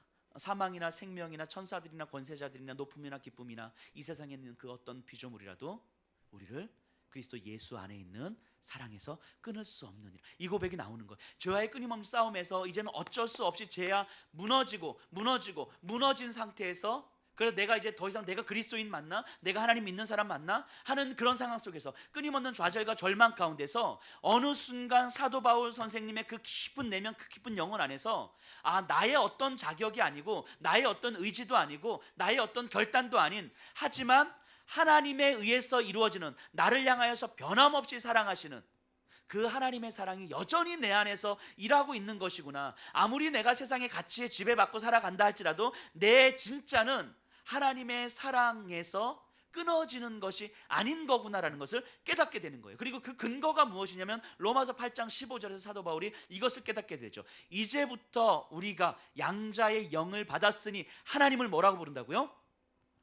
생명이나 천사들이나 권세자들이나 높음이나 기쁨이나 이 세상에 있는 그 어떤 피조물이라도 우리를 그리스도 예수 안에 있는 사랑에서 끊을 수 없는 일. 이 고백이 나오는 거예요. 죄와의 끊임없는 싸움에서 이제는 어쩔 수 없이 죄야 무너진 상태에서, 그래서 내가 이제 더 이상 내가 그리스도인 맞나? 내가 하나님 믿는 사람 맞나? 하는 그런 상황 속에서 끊임없는 좌절과 절망 가운데서 어느 순간 사도 바울 선생님의 그 깊은 내면, 그 깊은 영혼 안에서 아, 나의 어떤 자격이 아니고 나의 어떤 의지도 아니고 나의 어떤 결단도 아닌, 하지만 하나님에 의해서 이루어지는, 나를 향하여서 변함없이 사랑하시는 그 하나님의 사랑이 여전히 내 안에서 일하고 있는 것이구나. 아무리 내가 세상의 가치에 지배받고 살아간다 할지라도 내 진짜는 하나님의 사랑에서 끊어지는 것이 아닌 거구나라는 것을 깨닫게 되는 거예요. 그리고 그 근거가 무엇이냐면 로마서 8장 15절에서 사도 바울이 이것을 깨닫게 되죠. 이제부터 우리가 양자의 영을 받았으니 하나님을 뭐라고 부른다고요?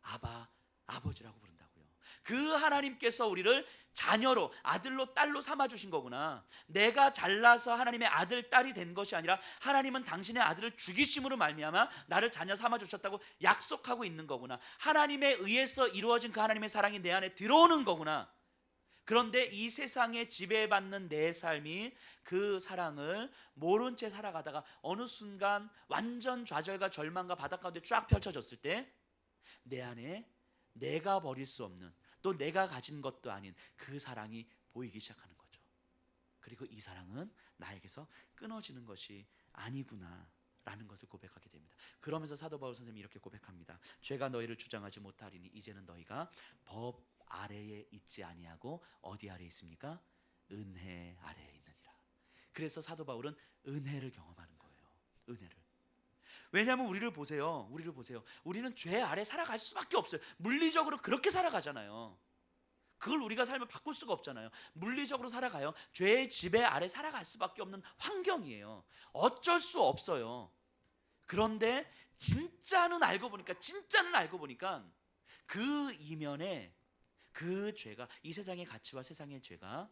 아버지라고 부른다고요. 그 하나님께서 우리를 자녀로, 아들로, 딸로 삼아주신 거구나. 내가 잘나서 하나님의 아들, 딸이 된 것이 아니라 하나님은 당신의 아들을 죽이심으로 말미암아 나를 자녀 삼아주셨다고 약속하고 있는 거구나. 하나님에 의해서 이루어진 그 하나님의 사랑이 내 안에 들어오는 거구나. 그런데 이 세상에 지배받는 내 삶이 그 사랑을 모른 채 살아가다가 어느 순간 완전 좌절과 절망과 바닥 가운데 쫙 펼쳐졌을 때 내 안에 내가 버릴 수 없는, 또 내가 가진 것도 아닌 그 사랑이 보이기 시작하는 거죠. 그리고 이 사랑은 나에게서 끊어지는 것이 아니구나 라는 것을 고백하게 됩니다. 그러면서 사도 바울 선생님이 이렇게 고백합니다. 죄가 너희를 주장하지 못하리니 이제는 너희가 법 아래에 있지 아니하고 어디 아래에 있습니까? 은혜 아래에 있느니라. 그래서 사도 바울은 은혜를 경험하는 거예요. 은혜를. 왜냐하면 우리를 보세요. 우리를 보세요. 우리는 죄 아래 살아갈 수밖에 없어요. 물리적으로 그렇게 살아가잖아요. 그걸 우리가 삶을 바꿀 수가 없잖아요. 물리적으로 살아가요. 죄의 지배 아래 살아갈 수밖에 없는 환경이에요. 어쩔 수 없어요. 그런데 진짜는 알고 보니까 그 이면에 그 죄가, 이 세상의 가치와 세상의 죄가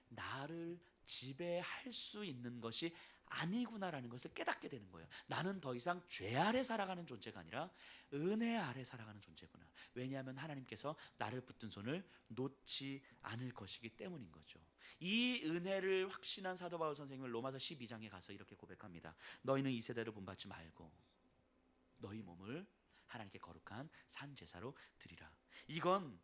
나를 지배할 수 있는 것이 아니구나라는 것을 깨닫게 되는 거예요. 나는 더 이상 죄 아래 살아가는 존재가 아니라 은혜 아래 살아가는 존재구나. 왜냐하면 하나님께서 나를 붙든 손을 놓지 않을 것이기 때문인 거죠. 이 은혜를 확신한 사도 바울 선생님을 로마서 12장에 가서 이렇게 고백합니다. 너희는 이 세대를 본받지 말고 너희 몸을 하나님께 거룩한 산 제사로 드리라. 이건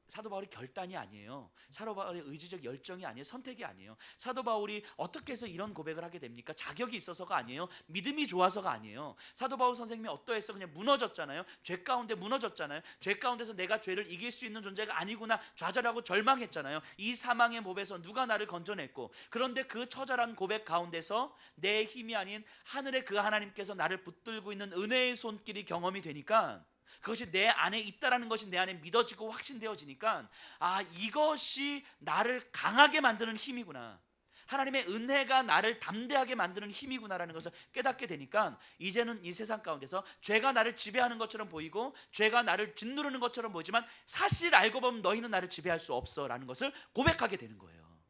사도 바울의 결단이 아니에요. 사도 바울의 의지적 열정이 아니에요. 선택이 아니에요. 사도 바울이 어떻게 해서 이런 고백을 하게 됩니까? 자격이 있어서가 아니에요. 믿음이 좋아서가 아니에요. 사도 바울 선생님이 어떠했어? 그냥 무너졌잖아요. 죄 가운데 무너졌잖아요. 죄 가운데서 내가 죄를 이길 수 있는 존재가 아니구나 좌절하고 절망했잖아요. 이 사망의 몸에서 누가 나를 건져냈고, 그런데 그 처절한 고백 가운데서 내 힘이 아닌 하늘의 그 하나님께서 나를 붙들고 있는 은혜의 손길이 경험이 되니까, 그것이 내 안에 있다라는 것이 내 안에 믿어지고 확신되어지니까, 아, 이것이 나를 강하게 만드는 힘이구나, 하나님의 은혜가 나를 담대하게 만드는 힘이구나라는 것을 깨닫게 되니까, 이제는 이 세상 가운데서 죄가 나를 지배하는 것처럼 보이고 죄가 나를 짓누르는 것처럼 보이지만 사실 알고 보면 너희는 나를 지배할 수 없어 라는 것을 고백하게 되는 거예요.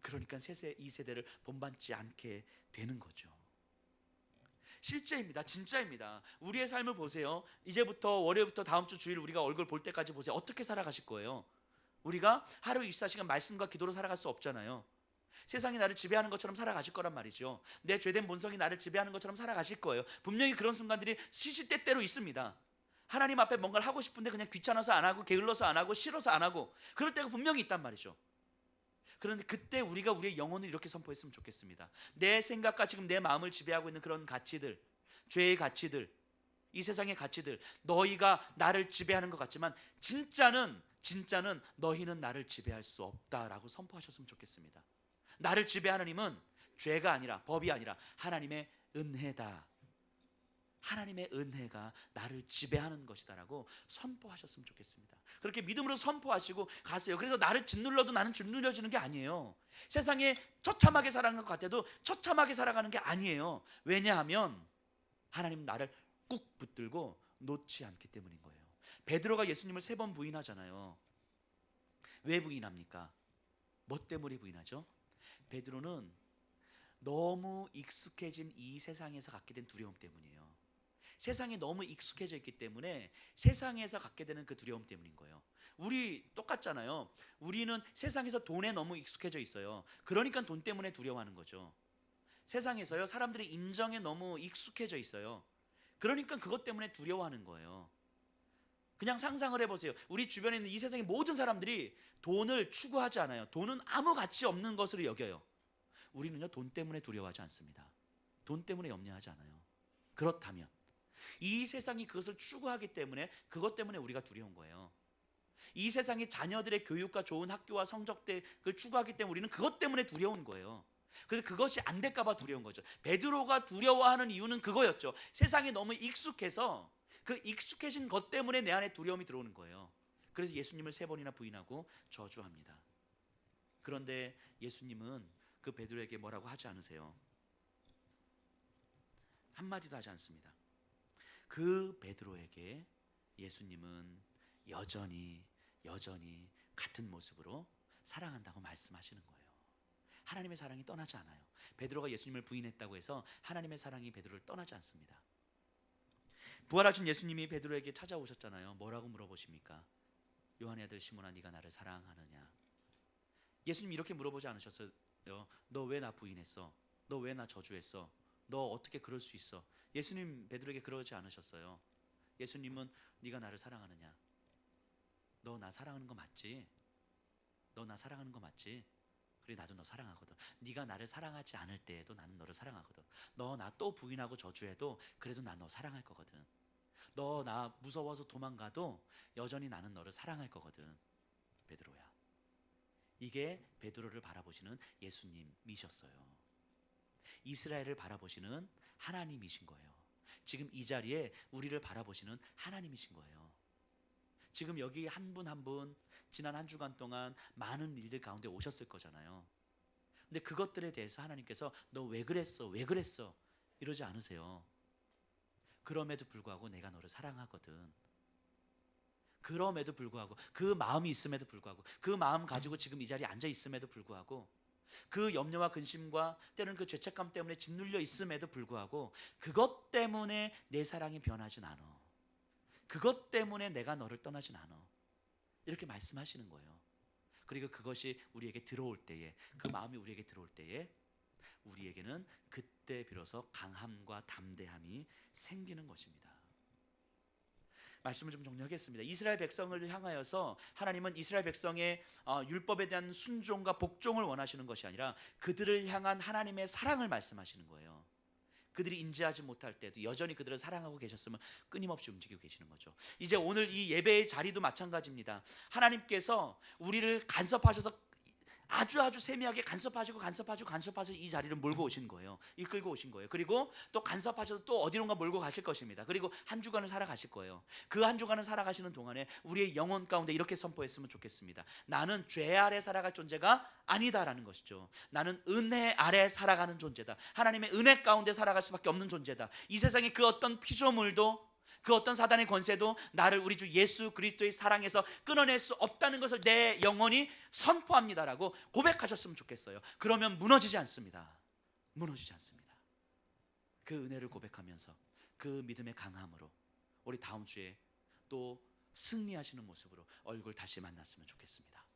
그러니까 이 세대를 본받지 않게 되는 거죠. 실제입니다. 진짜입니다. 우리의 삶을 보세요. 이제부터 월요일부터 다음 주 주일 우리가 얼굴 볼 때까지 보세요. 어떻게 살아가실 거예요? 우리가 하루 24시간 말씀과 기도로 살아갈 수 없잖아요. 세상이 나를 지배하는 것처럼 살아가실 거란 말이죠. 내 죄된 본성이 나를 지배하는 것처럼 살아가실 거예요. 분명히 그런 순간들이 시시때때로 있습니다. 하나님 앞에 뭔가를 하고 싶은데 그냥 귀찮아서 안 하고, 게을러서 안 하고, 싫어서 안 하고, 그럴 때가 분명히 있단 말이죠. 그런데 그때 우리가 우리의 영혼을 이렇게 선포했으면 좋겠습니다. 내 생각과 지금 내 마음을 지배하고 있는 그런 가치들, 죄의 가치들, 이 세상의 가치들, 너희가 나를 지배하는 것 같지만 진짜는 너희는 나를 지배할 수 없다라고 선포하셨으면 좋겠습니다. 나를 지배하는 힘은 죄가 아니라, 법이 아니라 하나님의 은혜다. 하나님의 은혜가 나를 지배하는 것이다라고 선포하셨으면 좋겠습니다. 그렇게 믿음으로 선포하시고 가세요. 그래서 나를 짓눌러도 나는 짓눌려지는 게 아니에요. 세상에 처참하게 살아가는 것 같아도 처참하게 살아가는 게 아니에요. 왜냐하면 하나님 나를 꾹 붙들고 놓지 않기 때문인 거예요. 베드로가 예수님을 3번 부인하잖아요. 왜 부인합니까? 뭐 때문에 부인하죠? 베드로는 너무 익숙해진 이 세상에서 갖게 된 두려움 때문이에요. 세상에 너무 익숙해져 있기 때문에 세상에서 갖게 되는 그 두려움 때문인 거예요. 우리 똑같잖아요. 우리는 세상에서 돈에 너무 익숙해져 있어요. 그러니까 돈 때문에 두려워하는 거죠. 세상에서요, 사람들의 인정에 너무 익숙해져 있어요. 그러니까 그것 때문에 두려워하는 거예요. 그냥 상상을 해보세요. 우리 주변에 있는 이 세상의 모든 사람들이 돈을 추구하지 않아요. 돈은 아무 가치 없는 것으로 여겨요. 우리는요, 돈 때문에 두려워하지 않습니다. 돈 때문에 염려하지 않아요. 그렇다면 이 세상이 그것을 추구하기 때문에, 그것 때문에 우리가 두려운 거예요. 이 세상의 자녀들의 교육과 좋은 학교와 성적대를 추구하기 때문에 우리는 그것 때문에 두려운 거예요. 그래서 그것이 안 될까 봐 두려운 거죠. 베드로가 두려워하는 이유는 그거였죠. 세상에 너무 익숙해서 그 익숙해진 것 때문에 내 안에 두려움이 들어오는 거예요. 그래서 예수님을 3번이나 부인하고 저주합니다. 그런데 예수님은 그 베드로에게 뭐라고 하지 않으세요. 한마디도 하지 않습니다. 그 베드로에게 예수님은 여전히 같은 모습으로 사랑한다고 말씀하시는 거예요. 하나님의 사랑이 떠나지 않아요. 베드로가 예수님을 부인했다고 해서 하나님의 사랑이 베드로를 떠나지 않습니다. 부활하신 예수님이 베드로에게 찾아오셨잖아요. 뭐라고 물어보십니까? 요한의 아들 시몬아, 네가 나를 사랑하느냐? 예수님 이렇게 물어보지 않으셨어요. 너 왜 나 부인했어? 너 왜 나 저주했어? 너 어떻게 그럴 수 있어? 예수님 베드로에게 그러지 않으셨어요. 예수님은 네가 나를 사랑하느냐? 너 나 사랑하는 거 맞지? 너 나 사랑하는 거 맞지? 그래, 나도 너 사랑하거든. 네가 나를 사랑하지 않을 때에도 나는 너를 사랑하거든. 너 나 또 부인하고 저주해도 그래도 난 너 사랑할 거거든. 너 나 무서워서 도망가도 여전히 나는 너를 사랑할 거거든. 베드로야. 이게 베드로를 바라보시는 예수님이셨어요. 이스라엘을 바라보시는 하나님이신 거예요. 지금 이 자리에 우리를 바라보시는 하나님이신 거예요. 지금 여기 한 분 한 분 지난 한 주간 동안 많은 일들 가운데 오셨을 거잖아요. 근데 그것들에 대해서 하나님께서 너 왜 그랬어? 왜 그랬어? 이러지 않으세요. 그럼에도 불구하고 내가 너를 사랑하거든. 그럼에도 불구하고 그 마음이 있음에도 불구하고 그 마음 가지고 지금 이 자리에 앉아 있음에도 불구하고 그 염려와 근심과 때로는 그 죄책감 때문에 짓눌려 있음에도 불구하고 그것 때문에 내 사랑이 변하진 않아. 그것 때문에 내가 너를 떠나진 않아. 이렇게 말씀하시는 거예요. 그리고 그것이 우리에게 들어올 때에, 그 마음이 우리에게 들어올 때에 우리에게는 그때 비로소 강함과 담대함이 생기는 것입니다. 말씀을 좀 정리하겠습니다. 이스라엘 백성을 향하여서 하나님은 이스라엘 백성의 율법에 대한 순종과 복종을 원하시는 것이 아니라 그들을 향한 하나님의 사랑을 말씀하시는 거예요. 그들이 인지하지 못할 때도 여전히 그들을 사랑하고 계셨으면 끊임없이 움직이고 계시는 거죠. 이제 오늘 이 예배의 자리도 마찬가지입니다. 하나님께서 우리를 간섭하셔서 아주 세미하게 간섭하셔서 이 자리를 몰고 오신 거예요. 이끌고 오신 거예요. 그리고 또 간섭하셔서 또 어디론가 몰고 가실 것입니다. 그리고 한 주간을 살아가실 거예요. 그 한 주간을 살아가시는 동안에 우리의 영혼 가운데 이렇게 선포했으면 좋겠습니다. 나는 죄 아래 살아갈 존재가 아니다라는 것이죠. 나는 은혜 아래 살아가는 존재다. 하나님의 은혜 가운데 살아갈 수밖에 없는 존재다. 이 세상의 그 어떤 피조물도 그 어떤 사단의 권세도 나를 우리 주 예수 그리스도의 사랑에서 끊어낼 수 없다는 것을 내 영혼이 선포합니다라고 고백하셨으면 좋겠어요. 그러면 무너지지 않습니다. 무너지지 않습니다. 그 은혜를 고백하면서 그 믿음의 강함으로 우리 다음 주에 또 승리하시는 모습으로 얼굴 다시 만났으면 좋겠습니다.